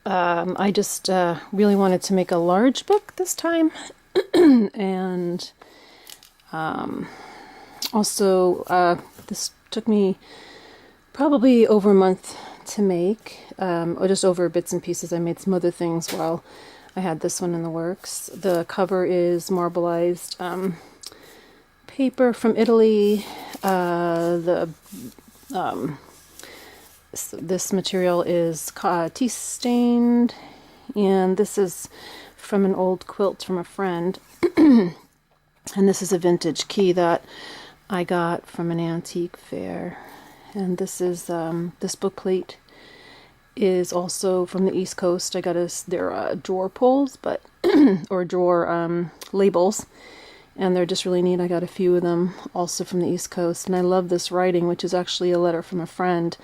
I just really wanted to make a large book this time, and also this took me probably over a month to make, or just over bits and pieces. I made some other things while I had this one in the works. The cover is marbleized paper from Italy. This material is tea stained, and this is from an old quilt from a friend. And this is a vintage key that I got from an antique fair. And this is this bookplate is also from the East Coast. I got they're drawer pulls, but or drawer labels, and they're just really neat. I got a few of them also from the East Coast, and I love this writing, which is actually a letter from a friend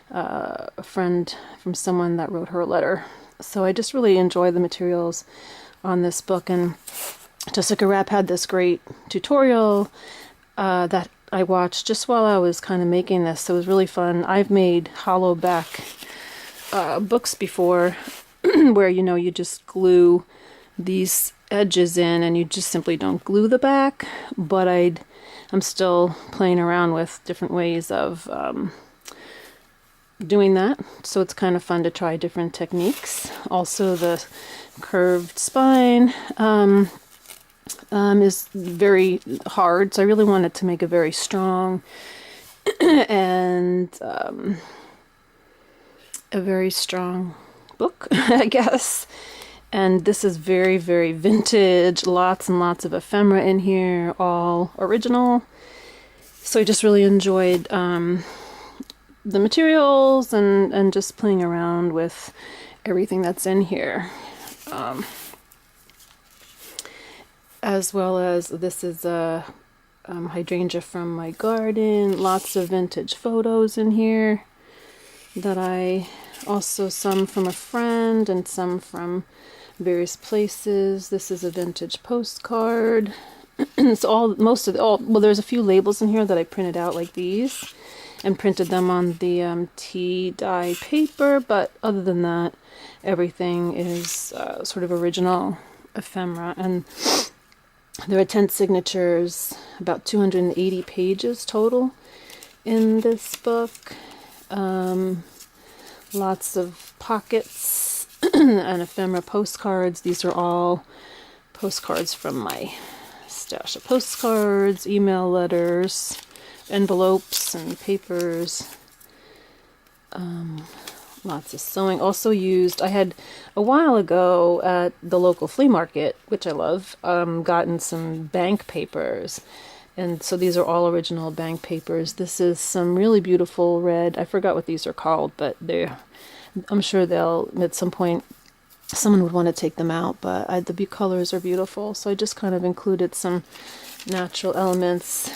from someone that wrote her a letter. So I just really enjoy the materials on this book. And Jessica Rapp had this great tutorial that I watched just while I was kind of making this, so it was really fun. I've made hollow back books before where, you know, you just glue these edges in and you just simply don't glue the back, but I'm still playing around with different ways of doing that, so it's kind of fun to try different techniques. Also, the curved spine is very hard, so I really wanted to make a very strong and a very strong book, I guess. And this is very, very vintage, lots and lots of ephemera in here, all original. So I just really enjoyed the materials and just playing around with everything that's in here. As well as this is a hydrangea from my garden. Lots of vintage photos in here that some from a friend and some from various places. This is a vintage postcard. So there's a few labels in here that I printed out like these and printed them on the tea dye paper, but other than that, everything is sort of original ephemera. And there are 10 signatures, about 280 pages total in this book. Lots of pockets and ephemera postcards. These are all postcards from my stash of postcards, email letters, envelopes and papers. Lots of sewing. Also used, I had a while ago at the local flea market, which I love, gotten some bank papers. And so these are all original bank papers. This is some really beautiful red, I forgot what these are called, but I'm sure at some point, someone would want to take them out, but the colors are beautiful. So I just kind of included some natural elements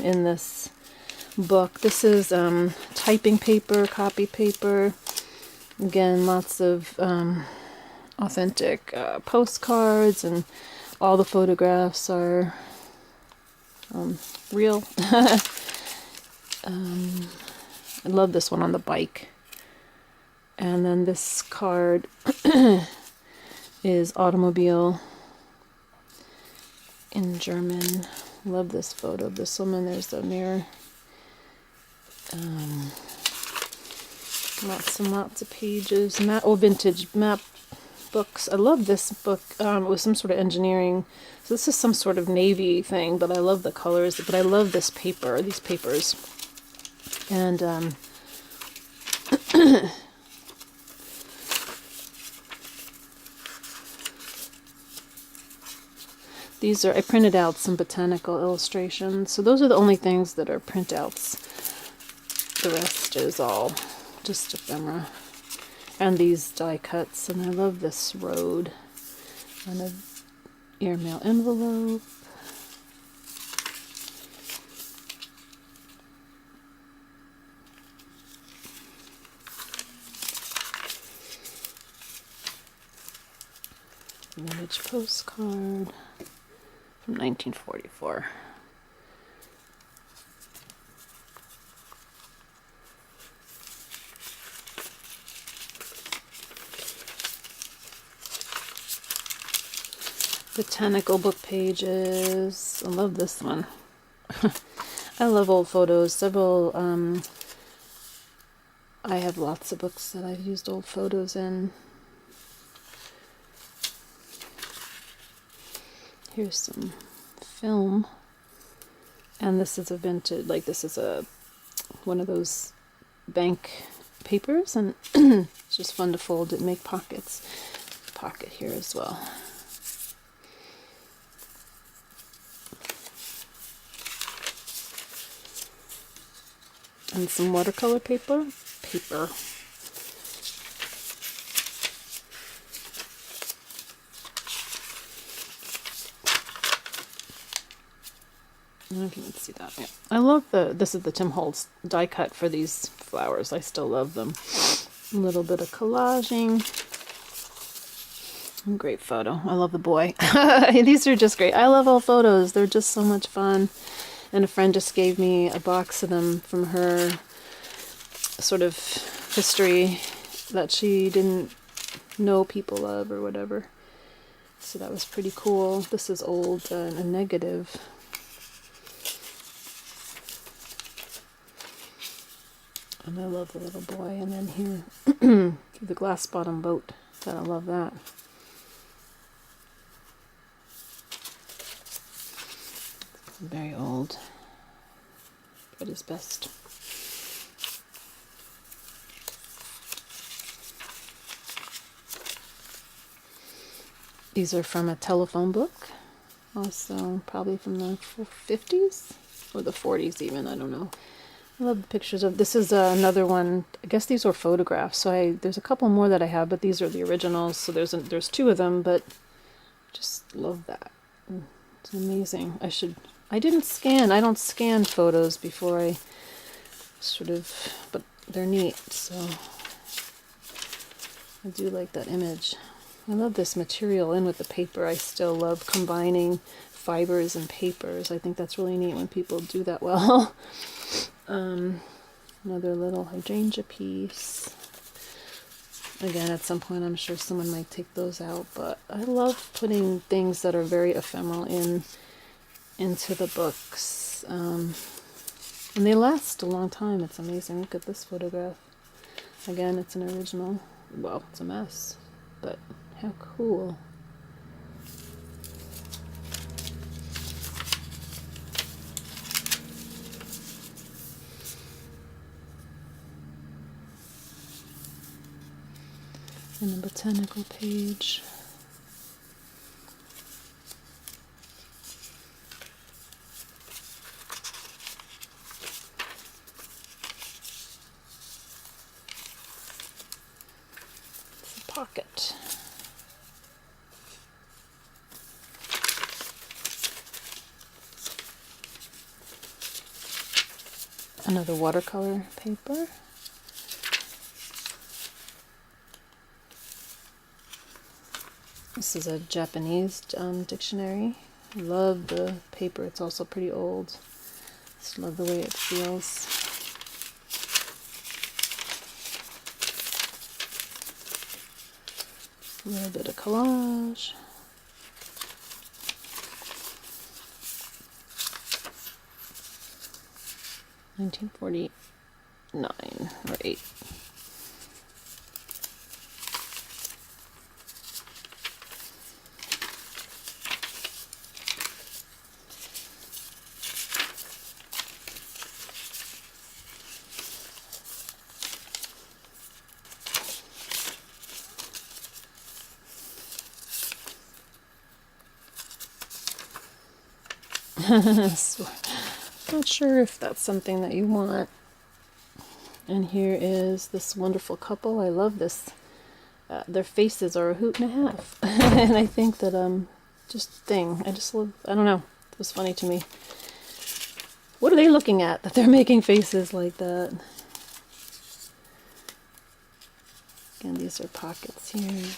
in this book. This is typing paper, copy paper. Again, lots of authentic postcards, and all the photographs are real. I love this one on the bike. And then this card is automobile in German. Love this photo of this woman. There's the mirror. Lots and lots of pages. Vintage map books. I love this book. It was some sort of engineering. So this is some sort of navy thing, but I love the colors. But I love this paper, these papers. And I printed out some botanical illustrations. So those are the only things that are printouts. The rest is all just ephemera. And these die cuts. And I love this road. And an airmail envelope. Vintage postcard from 1944. Botanical book pages. I love this one. I love old photos. I have lots of books that I've used old photos in. Here's some film. And this is a vintage, like this is one of those bank papers, and it's just fun to fold it and make pockets. Pocket here as well. And some watercolor paper. I don't know if you can see that. Yeah. I love this is the Tim Holtz die cut for these flowers. I still love them. A little bit of collaging. Great photo. I love the boy. These are just great. I love all photos. They're just so much fun. And a friend just gave me a box of them from her sort of history that she didn't know people of or whatever. So that was pretty cool. This is old, a negative. And I love the little boy. And then here, the glass bottom boat. Gotta love that. Very old, but his best. These are from a telephone book, also probably from the 50s or the 40s even, I don't know. I love the pictures of, this is another one, I guess these were photographs, so there's a couple more that I have, but these are the originals, so there's two of them, but just love that. It's amazing. I don't scan photos before I but they're neat, so I do like that image. I love this material in with the paper. I still love combining fibers and papers. I think that's really neat when people do that well. Another little hydrangea piece. Again, at some point I'm sure someone might take those out, but I love putting things that are very ephemeral into the books. And they last a long time. It's amazing. Look at this photograph. Again, it's an original. Well, it's a mess, but how cool. And a botanical page. It's a pocket. Another watercolor paper. This is a Japanese dictionary. I love the paper. It's also pretty old. Just love the way it feels. A little bit of collage. $1949 or 8. So, not sure if that's something that you want. And here is this wonderful couple. I love this. Their faces are a hoot and a half. And I think that I just love, I don't know, it was funny to me. What are they looking at that they're making faces like that? Again, these are pockets here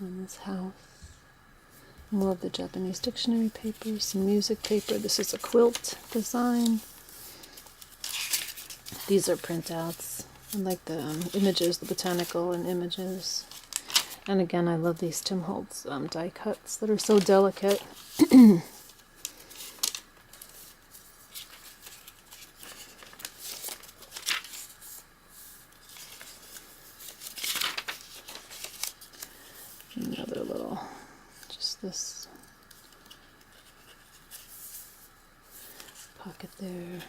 on this house. More of the Japanese dictionary paper, some music paper. This is a quilt design. These are printouts. I like the images, the botanical and images. And again, I love these Tim Holtz die cuts that are so delicate. Another little, just this pocket there.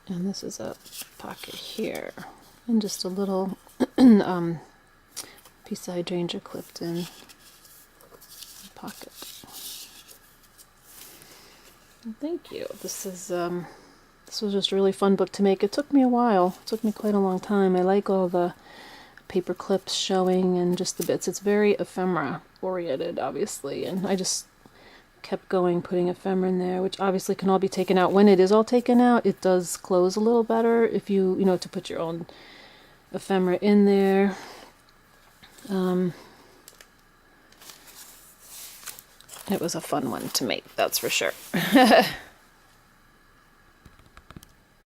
And this is a pocket here. And just a little piece of hydrangea clipped in the pocket. And thank you. This was just a really fun book to make. It took me a while. It took me quite a long time. I like all the paper clips showing and just the bits. It's very ephemera oriented, obviously, and I just kept going, putting ephemera in there, which obviously can all be taken out. When it is all taken out, it does close a little better if you know, to put your own ephemera in there. It was a fun one to make, that's for sure.